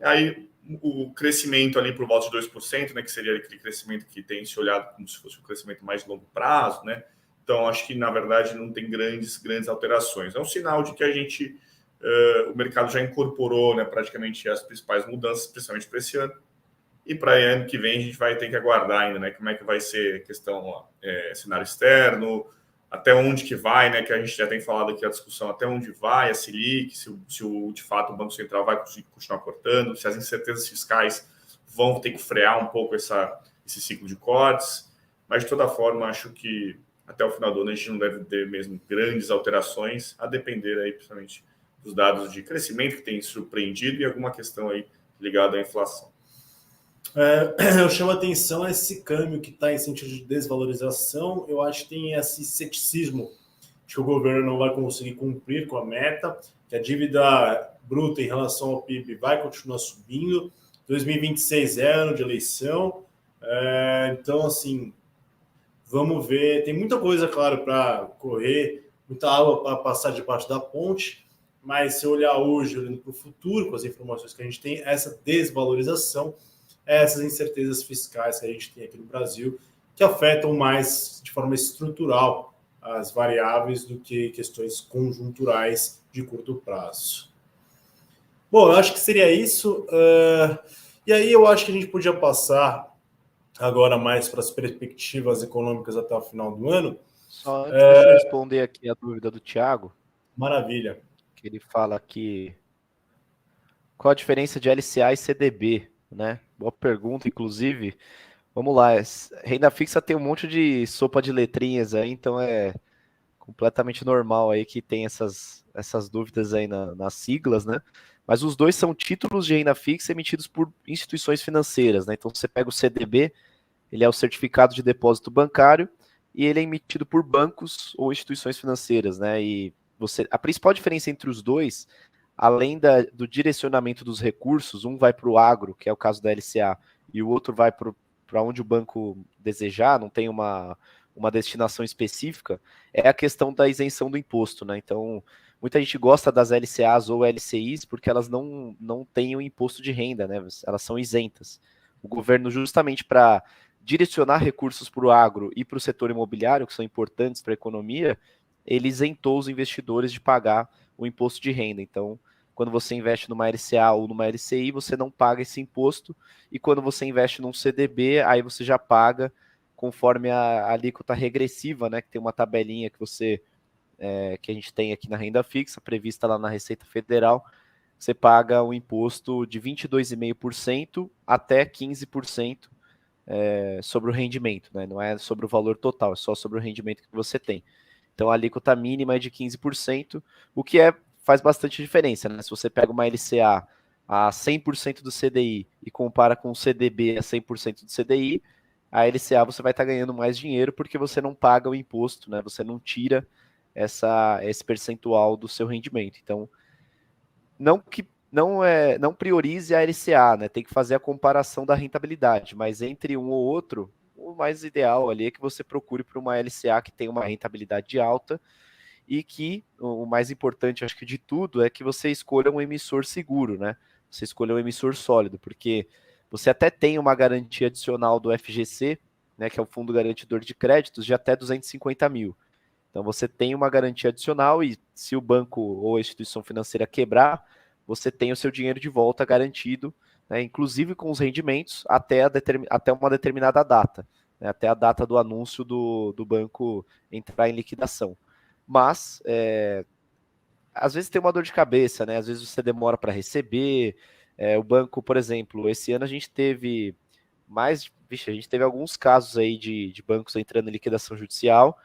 Aí, o crescimento ali por volta de 2%, né, que seria aquele crescimento que tem se olhado como se fosse um crescimento mais de longo prazo, né? Então, acho que, na verdade, não tem grandes alterações. É um sinal de que a gente, o mercado já incorporou, né, praticamente as principais mudanças, principalmente para esse ano. E para ano que vem, a gente vai ter que aguardar ainda, né, como é que vai ser a questão cenário externo, até onde que vai, né, que a gente já tem falado aqui a discussão, até onde vai a Selic, se de fato o Banco Central vai continuar cortando, se as incertezas fiscais vão ter que frear um pouco esse ciclo de cortes, mas de toda forma acho que até o final do ano a gente não deve ter mesmo grandes alterações, a depender aí principalmente dos dados de crescimento que tem surpreendido e alguma questão aí ligada à inflação. Eu chamo a atenção esse câmbio que está em sentido de desvalorização. Eu acho que tem esse ceticismo de que o governo não vai conseguir cumprir com a meta, que a dívida bruta em relação ao PIB vai continuar subindo. 2026 é ano de eleição. Então, assim, vamos ver. Tem muita coisa, claro, para correr, muita água para passar debaixo da ponte, mas se olhar hoje, olhando para o futuro, com as informações que a gente tem, essa desvalorização, essas incertezas fiscais que a gente tem aqui no Brasil, que afetam mais de forma estrutural as variáveis do que questões conjunturais de curto prazo. Bom, eu acho que seria isso. E aí eu acho que a gente podia passar agora mais para as perspectivas econômicas até o final do ano. Só antes, deixa eu responder aqui a dúvida do Thiago. Maravilha. Que ele fala que qual a diferença de LCA e CDB, né? Boa pergunta, inclusive. Vamos lá, renda fixa tem um monte de sopa de letrinhas aí, então é completamente normal aí que tem essas dúvidas aí nas siglas, né? Mas os dois são títulos de renda fixa emitidos por instituições financeiras, né? Então você pega o CDB, ele é o certificado de depósito bancário e ele é emitido por bancos ou instituições financeiras, né? E a principal diferença entre os dois, além do direcionamento dos recursos, um vai para o agro, que é o caso da LCA, e o outro vai para onde o banco desejar, não tem uma destinação específica, é a questão da isenção do imposto, né? Então, muita gente gosta das LCAs ou LCIs porque elas não têm o imposto de renda, né? Elas são isentas. O governo, justamente para direcionar recursos para o agro e para o setor imobiliário, que são importantes para a economia, ele isentou os investidores de pagar o imposto de renda. Então, quando você investe numa LCA ou numa LCI, você não paga esse imposto, e quando você investe num CDB, aí você já paga conforme a alíquota regressiva, né, que tem uma tabelinha que a gente tem aqui na renda fixa, prevista lá na Receita Federal. Você paga o imposto de 22,5% até 15% sobre o rendimento, né? Não é sobre o valor total, é só sobre o rendimento que você tem. Então a alíquota mínima é de 15%, o que faz bastante diferença, né? Se você pega uma LCA a 100% do CDI e compara com o CDB a 100% do CDI, a LCA você vai estar ganhando mais dinheiro porque você não paga o imposto, né? Você não tira esse percentual do seu rendimento. Então, não que não priorize a LCA, né? Tem que fazer a comparação da rentabilidade, mas entre um ou outro, o mais ideal ali é que você procure por uma LCA que tenha uma rentabilidade alta e que o mais importante, acho que de tudo, é que você escolha um emissor seguro, né? Você escolha um emissor sólido, porque você até tem uma garantia adicional do FGC, né, que é o Fundo Garantidor de Créditos, de até 250 mil. Então você tem uma garantia adicional e se o banco ou a instituição financeira quebrar, você tem o seu dinheiro de volta garantido, né, inclusive com os rendimentos até uma determinada data, né, até a data do anúncio do banco entrar em liquidação. Mas às vezes tem uma dor de cabeça, né? Às vezes você demora para receber. O banco, por exemplo, esse ano a gente teve a gente teve alguns casos aí de bancos entrando em liquidação judicial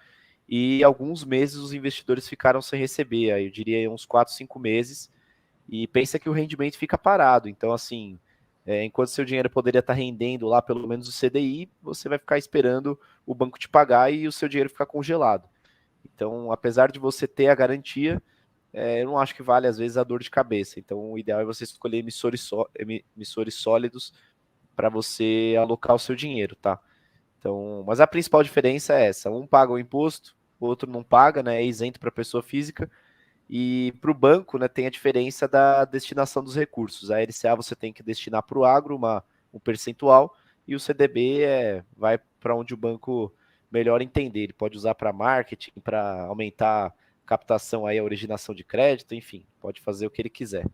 e alguns meses os investidores ficaram sem receber, aí eu diria uns 4, 5 meses, e pensa que o rendimento fica parado. Então, assim, enquanto seu dinheiro poderia estar rendendo lá pelo menos o CDI, você vai ficar esperando o banco te pagar e o seu dinheiro ficar congelado. Então, apesar de você ter a garantia, eu não acho que vale, às vezes, a dor de cabeça. Então, o ideal é você escolher emissores sólidos para você alocar o seu dinheiro, tá? Então, mas a principal diferença é essa: um paga o imposto, o outro não paga, né? É isento para a pessoa física. E para o banco, né, tem a diferença da destinação dos recursos. A LCA você tem que destinar para o agro um percentual, e o CDB vai para onde o banco melhor entender. Ele pode usar para marketing, para aumentar a captação, aí, a originação de crédito, enfim, pode fazer o que ele quiser.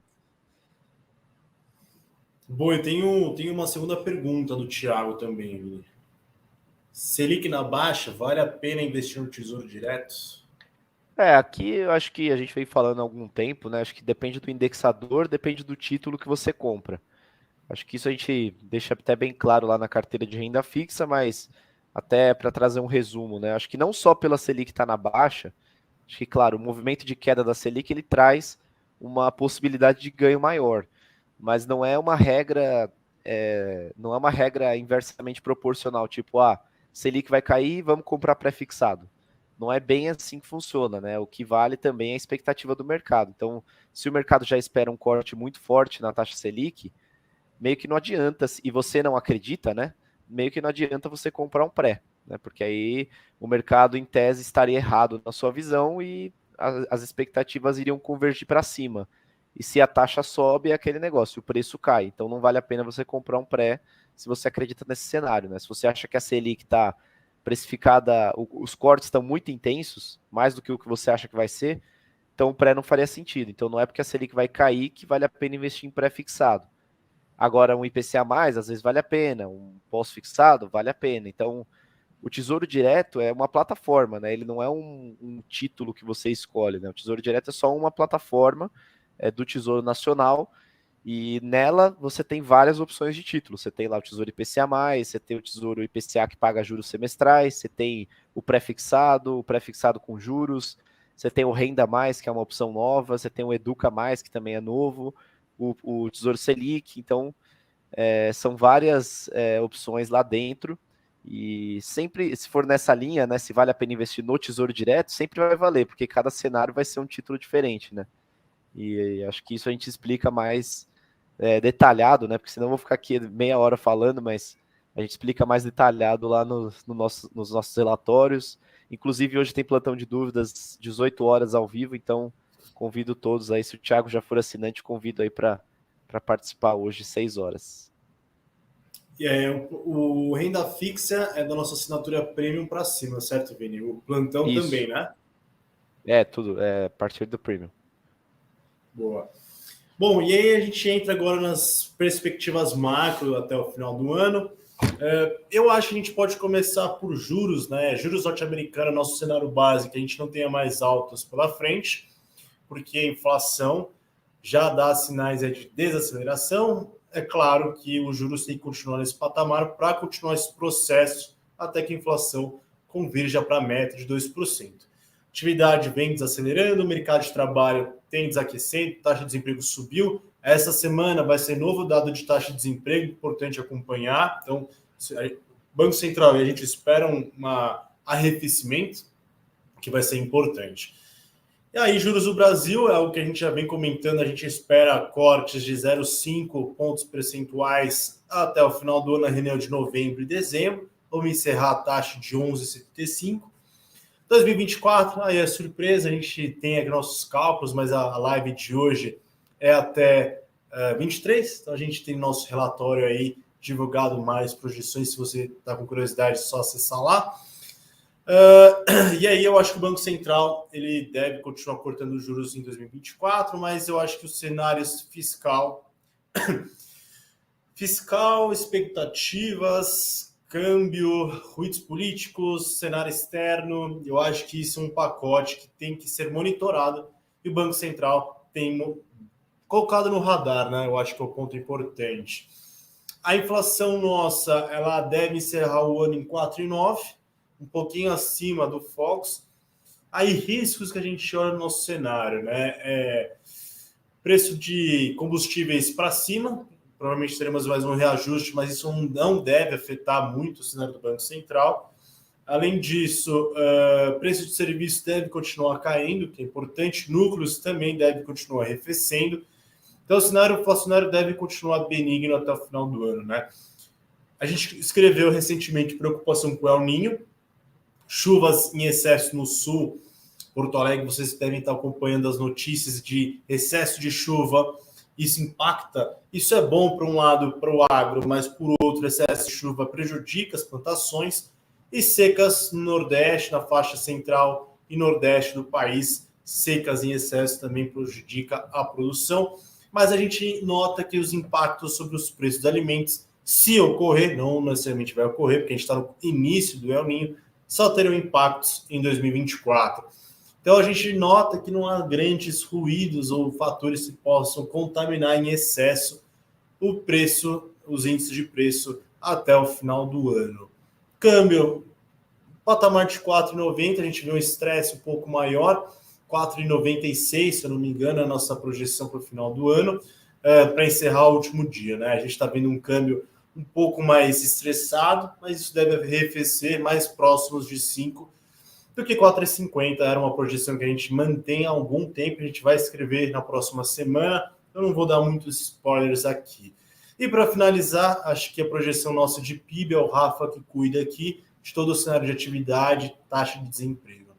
Bom, eu tenho uma segunda pergunta do Thiago também, Vini. Selic na baixa, vale a pena investir no Tesouro Direto? Aqui eu acho que a gente vem falando há algum tempo, né? Acho que depende do indexador, depende do título que você compra. Acho que isso a gente deixa até bem claro lá na carteira de renda fixa, mas até para trazer um resumo, né? Acho que não só pela Selic estar na baixa, acho que, claro, o movimento de queda da Selic ele traz uma possibilidade de ganho maior, mas não é uma regra inversamente proporcional, tipo, Selic vai cair, vamos comprar pré-fixado. Não é bem assim que funciona, né? O que vale também é a expectativa do mercado. Então, se o mercado já espera um corte muito forte na taxa Selic, meio que não adianta, e você não acredita, né? Meio que não adianta você comprar um pré, né? Porque aí o mercado, em tese, estaria errado na sua visão e as expectativas iriam convergir para cima. E se a taxa sobe, é aquele negócio, o preço cai. Então não vale a pena você comprar um pré se você acredita nesse cenário, né? Se você acha que a Selic está precificada, os cortes estão muito intensos, mais do que o que você acha que vai ser, então o pré não faria sentido. Então não é porque a Selic vai cair que vale a pena investir em pré-fixado. Agora, um IPCA+, às vezes vale a pena, um pós-fixado vale a pena. Então, o Tesouro Direto é uma plataforma, né? Ele não é um título que você escolhe, né? O Tesouro Direto é só uma plataforma do Tesouro Nacional, e nela você tem várias opções de título. Você tem lá o Tesouro IPCA+, você tem o Tesouro IPCA que paga juros semestrais, você tem o pré-fixado com juros, você tem o Renda Mais, que é uma opção nova, você tem o Educa Mais, que também é novo, o Tesouro Selic. Então, são várias opções lá dentro, e sempre, se for nessa linha, né, se vale a pena investir no Tesouro Direto, sempre vai valer, porque cada cenário vai ser um título diferente, né? E acho que isso a gente explica mais detalhado, né? Porque senão eu vou ficar aqui meia hora falando, mas a gente explica mais detalhado lá nos nossos relatórios. Inclusive, hoje tem plantão de dúvidas, 18 horas ao vivo, então convido todos aí. Se o Thiago já for assinante, convido aí para participar hoje, 6 horas. O renda fixa é da nossa assinatura premium para cima, certo, Vini? O plantão Isso. também, né? Tudo, a partir do premium. Boa. Bom, e aí a gente entra agora nas perspectivas macro até o final do ano. Eu acho que a gente pode começar por juros, né? Juros norte-americanos, nosso cenário básico, a gente não tenha mais altos pela frente, porque a inflação já dá sinais de desaceleração. É claro que os juros têm que continuar nesse patamar para continuar esse processo até que a inflação convirja para a meta de 2%. Atividade vem desacelerando, o mercado de trabalho tem desaquecendo, taxa de desemprego subiu. Essa semana vai ser novo dado de taxa de desemprego, importante acompanhar. Então, Banco Central e a gente espera um arrefecimento, que vai ser importante. E aí, juros do Brasil, é o que a gente já vem comentando, a gente espera cortes de 0,5 pontos percentuais até o final do ano, na reunião de novembro e dezembro. Vamos encerrar a taxa de 11,75. 2024, aí é surpresa, a gente tem aqui nossos cálculos, mas a live de hoje é até 23, então a gente tem nosso relatório aí divulgado, mais projeções, se você está com curiosidade, é só acessar lá. E aí eu acho que o Banco Central ele deve continuar cortando os juros em 2024, mas eu acho que os cenários fiscal, expectativas, câmbio, ruídos políticos, cenário externo, eu acho que isso é um pacote que tem que ser monitorado e o Banco Central tem colocado no radar, né? Eu acho que é um ponto importante. A inflação nossa, ela deve encerrar o ano em 4,9%, um pouquinho acima do Fox. Aí riscos que a gente olha no nosso cenário, né? Preço de combustíveis para cima, provavelmente teremos mais um reajuste, mas isso não deve afetar muito o cenário do Banco Central. Além disso, preço de serviço deve continuar caindo, que é importante, núcleos também devem continuar arrefecendo. Então, o cenário inflacionário deve continuar benigno até o final do ano, né? A gente escreveu recentemente preocupação com o El Niño, chuvas em excesso no sul. Porto Alegre, vocês devem estar acompanhando as notícias de excesso de chuva. Isso impacta, isso é bom para um lado para o agro, mas por outro, excesso de chuva prejudica as plantações. E secas no Nordeste, na faixa central e Nordeste do país, secas em excesso também prejudica a produção. Mas a gente nota que os impactos sobre os preços dos alimentos, se ocorrer, não necessariamente vai ocorrer, porque a gente está no início do El Niño, só terão impactos em 2024. Então a gente nota que não há grandes ruídos ou fatores que possam contaminar em excesso o preço, os índices de preço até o final do ano. Câmbio, patamar de 4,90, a gente vê um estresse um pouco maior, 4,96, se eu não me engano, a nossa projeção para o final do ano, para encerrar o último dia, né? A gente está vendo um câmbio um pouco mais estressado, mas isso deve arrefecer mais próximos de 5 do que 4,50. Era uma projeção que a gente mantém há algum tempo, a gente vai escrever na próxima semana, eu não vou dar muitos spoilers aqui. E para finalizar, acho que a projeção nossa de PIB é o Rafa que cuida aqui de todo o cenário de atividade, taxa de desemprego.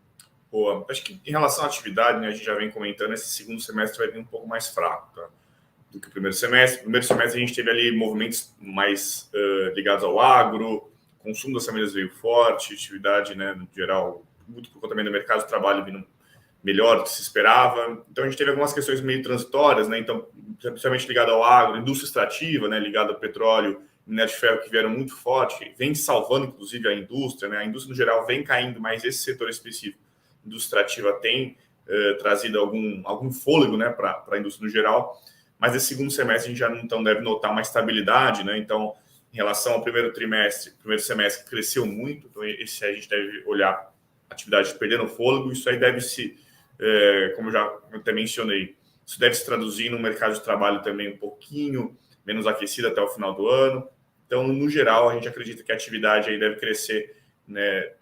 Boa. Acho que em relação à atividade, né, a gente já vem comentando, esse segundo semestre vai vir um pouco mais fraco, tá? Do que o primeiro semestre. No primeiro semestre a gente teve ali movimentos mais ligados ao agro, consumo das famílias veio forte, atividade, né, no geral, muito por conta também do mercado de trabalho vindo melhor do que se esperava. Então a gente teve algumas questões meio transitórias, né? Então, principalmente ligado ao agro, indústria extrativa, né, ligado ao petróleo, minério de ferro, que vieram muito forte, vem salvando inclusive a indústria, né? A indústria no geral vem caindo, mas esse setor específico, indústria extrativa, tem trazido algum fôlego, né, para a indústria no geral. Mas esse segundo semestre a gente já não deve notar uma estabilidade, né? Então, em relação ao primeiro semestre cresceu muito, então esse aí a gente deve olhar a atividade perdendo fôlego. Isso aí deve se, como eu já até mencionei, isso deve se traduzir no mercado de trabalho também um pouquinho menos aquecido até o final do ano. Então, no geral, a gente acredita que a atividade aí deve crescer, né,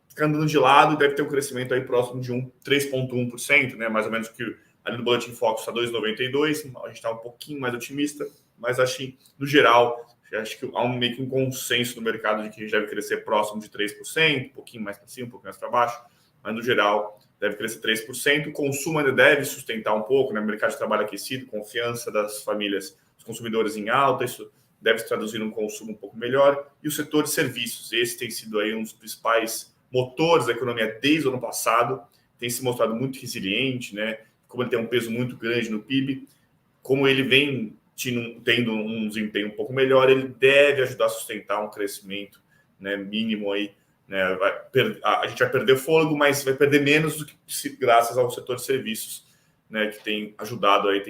ficando de lado, deve ter um crescimento aí próximo de 3,1%, né, mais ou menos que ali no Boletim Focus está 2,92%, a gente está um pouquinho mais otimista, mas acho que, no geral, acho que há meio que um consenso no mercado de que a gente deve crescer próximo de 3%, um pouquinho mais para cima, um pouquinho mais para baixo, mas no geral deve crescer 3%. O consumo ainda deve sustentar um pouco, né? O mercado de trabalho aquecido, confiança das famílias, dos consumidores em alta, isso deve se traduzir num consumo um pouco melhor. E o setor de serviços, esse tem sido aí um dos principais motores da economia desde o ano passado, tem se mostrado muito resiliente, né? Como ele tem um peso muito grande no PIB, como ele vem tendo um desempenho um pouco melhor, ele deve ajudar a sustentar um crescimento, né, mínimo aí, né? A gente vai perder fôlego, mas vai perder menos do que graças ao setor de serviços, né, que tem ajudado aí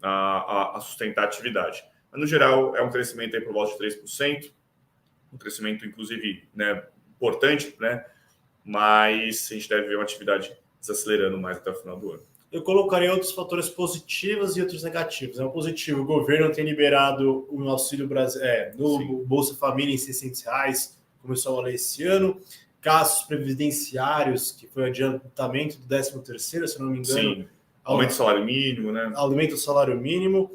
a sustentar a atividade. Mas, no geral, é um crescimento aí por volta de 3%, um crescimento, inclusive, né, importante, né, mas a gente deve ver uma atividade desacelerando mais até o final do ano. Eu colocaria outros fatores positivos e outros negativos. O positivo, o governo tem liberado o Auxílio Brasil, no Bolsa Família em R$600, começou a valer esse ano. gastos previdenciários, que foi adiantamento do 13º, se não me engano. Sim, aumento do salário mínimo, né? Aumento do salário mínimo.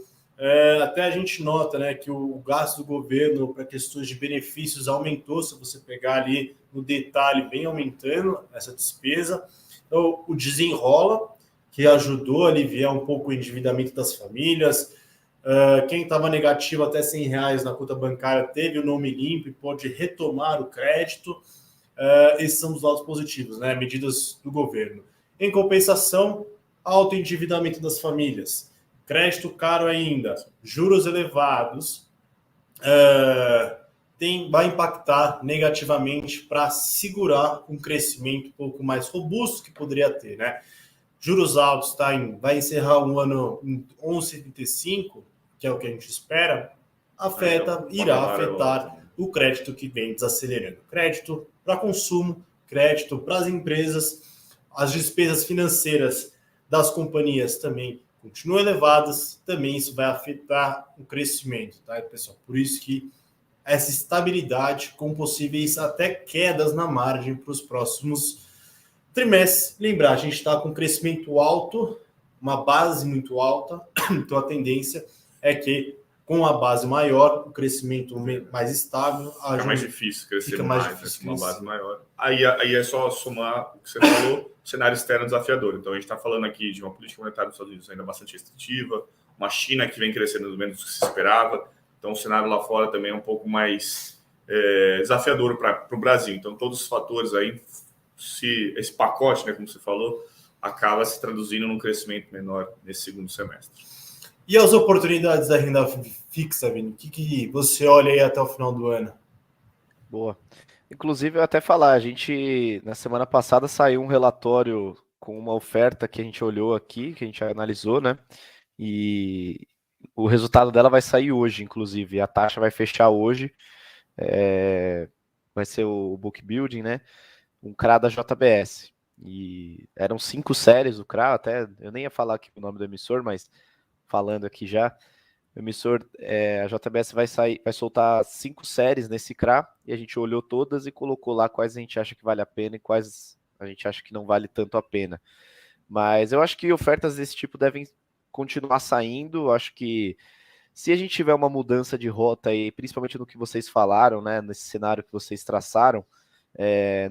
Até a gente nota, né, que o gasto do governo para questões de benefícios aumentou, se você pegar ali no detalhe, vem aumentando essa despesa. Então, o desenrola, que ajudou a aliviar um pouco o endividamento das famílias. Quem estava negativo até R$100 na conta bancária teve o nome limpo e pode retomar o crédito. Esses são os lados positivos, né, medidas do governo. Em compensação, alto endividamento das famílias. Crédito caro ainda, juros elevados, vai impactar negativamente para segurar um crescimento um pouco mais robusto que poderia ter, né? Juros altos, vai encerrar um ano em 11,75, que é o que a gente espera, irá afetar o crédito que vem desacelerando. Crédito para consumo, crédito para as empresas, as despesas financeiras das companhias também continuam elevadas, também isso vai afetar o crescimento, tá, pessoal? Por isso que essa estabilidade com possíveis até quedas na margem para os próximos trimestres. Lembrar, a gente está com crescimento alto, uma base muito alta, então a tendência é que com a base maior, o crescimento mais estável... Fica mais difícil crescer fica mais difícil com uma base maior. Aí é só somar o que você falou, cenário externo desafiador. Então, a gente está falando aqui de uma política monetária dos Estados Unidos ainda bastante restritiva, uma China que vem crescendo menos do que se esperava. Então, o cenário lá fora também é um pouco mais desafiador para o Brasil. Então, todos os fatores aí, se esse pacote, né, como você falou, acaba se traduzindo num crescimento menor nesse segundo semestre. E as oportunidades da renda fixa, Vini? O que você olha aí até o final do ano? Boa. Inclusive, eu até falar, a gente, na semana passada, saiu um relatório com uma oferta que a gente olhou aqui, que a gente analisou, né? E o resultado dela vai sair hoje, inclusive. A taxa vai fechar hoje. Vai ser o book building, né? Um CRA da JBS. E eram 5 séries do CRA, até eu nem ia falar aqui o nome do emissor, mas falando aqui já, o emissor, a JBS vai soltar 5 séries nesse CRA, e a gente olhou todas e colocou lá quais a gente acha que vale a pena e quais a gente acha que não vale tanto a pena. Mas eu acho que ofertas desse tipo devem continuar saindo. Eu acho que se a gente tiver uma mudança de rota aí, principalmente no que vocês falaram, né, nesse cenário que vocês traçaram,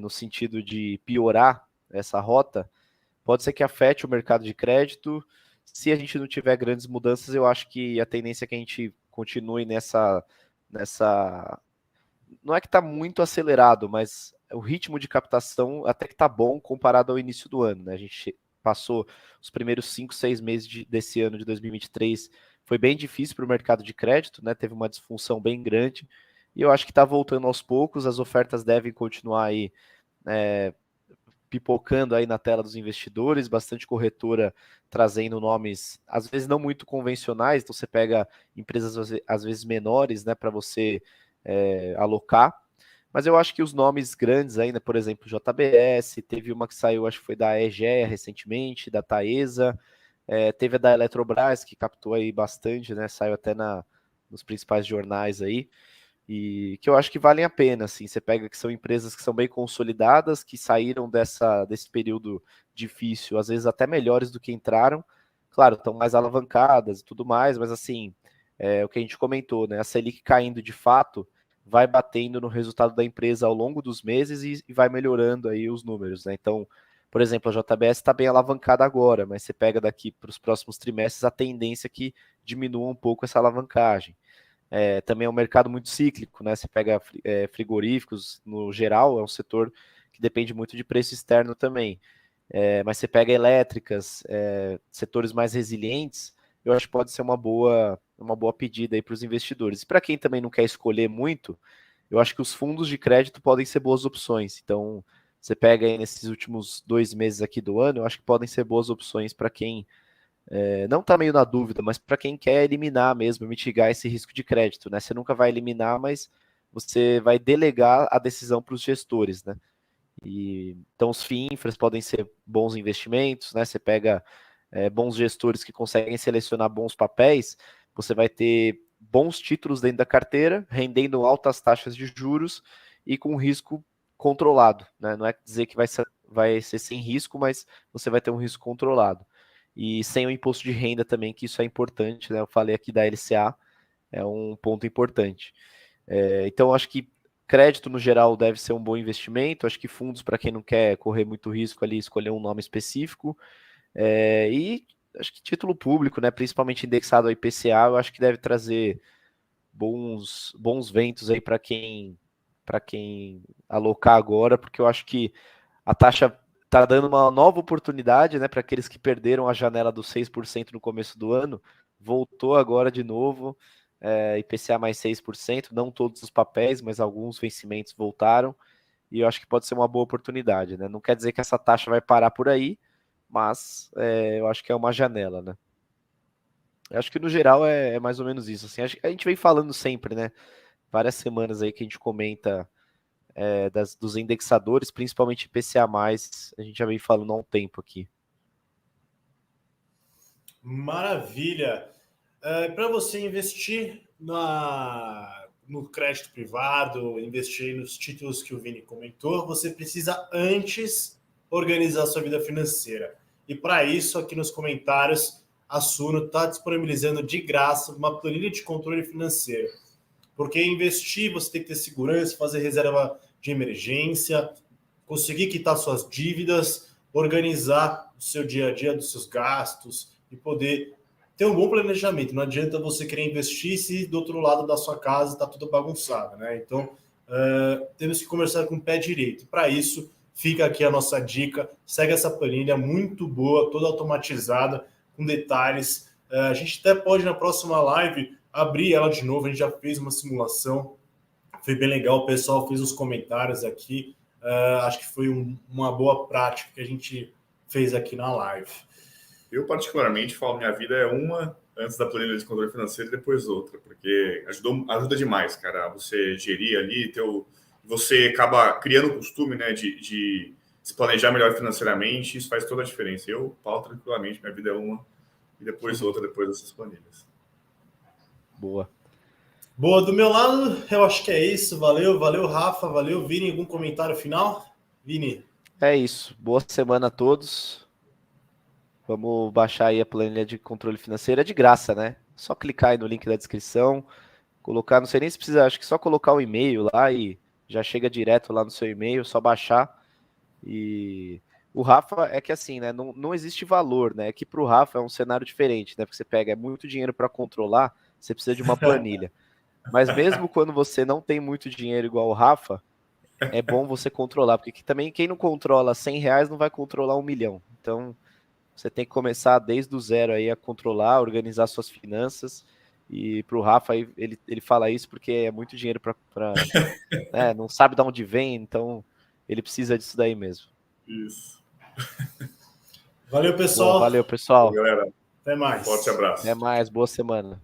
no sentido de piorar essa rota, pode ser que afete o mercado de crédito. Se a gente não tiver grandes mudanças, eu acho que a tendência é que a gente continue nessa... Não é que está muito acelerado, mas o ritmo de captação até que está bom comparado ao início do ano, né? A gente passou os primeiros 5, 6 meses desse ano de 2023, foi bem difícil para o mercado de crédito, né? Teve uma disfunção bem grande, e eu acho que está voltando aos poucos. As ofertas devem continuar aí pipocando aí na tela dos investidores, bastante corretora trazendo nomes, às vezes não muito convencionais, então você pega empresas às vezes menores, né, para você alocar, mas eu acho que os nomes grandes ainda, por exemplo, JBS, teve uma que saiu, acho que foi da EGEA recentemente, da Taesa, teve a da Eletrobras, que captou aí bastante, né, saiu até nos principais jornais aí, e que eu acho que valem a pena, assim. Você pega que são empresas que são bem consolidadas, que saíram desse período difícil, às vezes até melhores do que entraram, claro, estão mais alavancadas e tudo mais, mas assim, o que a gente comentou, né, a Selic caindo de fato, vai batendo no resultado da empresa ao longo dos meses e vai melhorando aí os números, né, então, por exemplo, a JBS está bem alavancada agora, mas você pega daqui para os próximos trimestres, a tendência é que diminua um pouco essa alavancagem. Também é um mercado muito cíclico, né? Você pega frigoríficos, no geral, é um setor que depende muito de preço externo também. Mas você pega elétricas, setores mais resilientes, eu acho que pode ser uma boa pedida aí para os investidores. E para quem também não quer escolher muito, eu acho que os fundos de crédito podem ser boas opções. Então, você pega aí nesses últimos 2 meses aqui do ano, eu acho que podem ser boas opções para quem não está meio na dúvida, mas para quem quer eliminar mesmo, mitigar esse risco de crédito, né? Você nunca vai eliminar, mas você vai delegar a decisão para os gestores, né? Então os FIINFRAs podem ser bons investimentos, né? Você pega bons gestores que conseguem selecionar bons papéis, você vai ter bons títulos dentro da carteira, rendendo altas taxas de juros e com risco controlado, né? Não é dizer que vai ser sem risco, mas você vai ter um risco controlado. E sem o imposto de renda também, que isso é importante, né? Eu falei aqui da LCA, é um ponto importante. Então, acho que crédito, no geral, deve ser um bom investimento. Acho que fundos, para quem não quer correr muito risco ali, escolher um nome específico. E acho que título público, né, principalmente indexado ao IPCA, eu acho que deve trazer bons ventos aí para quem alocar agora, porque eu acho que a taxa está dando uma nova oportunidade, né, para aqueles que perderam a janela dos 6% no começo do ano, voltou agora de novo, IPCA mais 6%, não todos os papéis, mas alguns vencimentos voltaram, e eu acho que pode ser uma boa oportunidade, né? Não quer dizer que essa taxa vai parar por aí, mas eu acho que é uma janela, né? Eu acho que no geral é mais ou menos isso. Assim, a gente vem falando sempre, né? Várias semanas aí que a gente comenta dos indexadores, principalmente IPCA+, a gente já vem falando há um tempo aqui. Maravilha! Para você investir no crédito privado, investir nos títulos que o Vini comentou, você precisa antes organizar sua vida financeira. E para isso, aqui nos comentários, a Suno está disponibilizando de graça uma planilha de controle financeiro. Porque investir, você tem que ter segurança, fazer reserva de emergência, conseguir quitar suas dívidas, organizar o seu dia a dia dos seus gastos e poder ter um bom planejamento. Não adianta você querer investir se do outro lado da sua casa está tudo bagunçado, né? Então, temos que começar com o pé direito. Para isso, fica aqui a nossa dica. Segue essa planilha muito boa, toda automatizada, com detalhes. A gente até pode, na próxima live, abrir ela de novo. A gente já fez uma simulação. Foi bem legal. O pessoal fez os comentários aqui. Acho que foi uma boa prática que a gente fez aqui na live. Eu, particularmente, falo minha vida é uma antes da planilha de controle financeiro e depois outra, porque ajuda demais, cara, você gerir ali, você acaba criando o costume, né, de se planejar melhor financeiramente, isso faz toda a diferença. Eu, Paulo, tranquilamente, minha vida é uma e depois outra, depois dessas planilhas. Boa. Boa, do meu lado, eu acho que é isso. Valeu, Rafa, valeu, Vini. Algum comentário final? Vini? É isso. Boa semana a todos. Vamos baixar aí a planilha de controle financeiro. É de graça, né? Só clicar aí no link da descrição, colocar, não sei nem se precisa, acho que só colocar o e-mail lá e já chega direto lá no seu e-mail, só baixar. E o Rafa é que assim, né? Não existe valor, né? É que pro Rafa é um cenário diferente, né? Porque você pega muito dinheiro para controlar, você precisa de uma planilha. Mas mesmo quando você não tem muito dinheiro igual o Rafa, é bom você controlar, porque também quem não controla R$100 não vai controlar 1 milhão. Então, você tem que começar desde o zero aí a controlar, organizar suas finanças. E pro Rafa, ele fala isso porque é muito dinheiro para né, não sabe de onde vem, então ele precisa disso daí mesmo. Isso. Valeu, pessoal. Boa, valeu, pessoal. Galera, Até mais. forte abraço. Até mais, boa semana.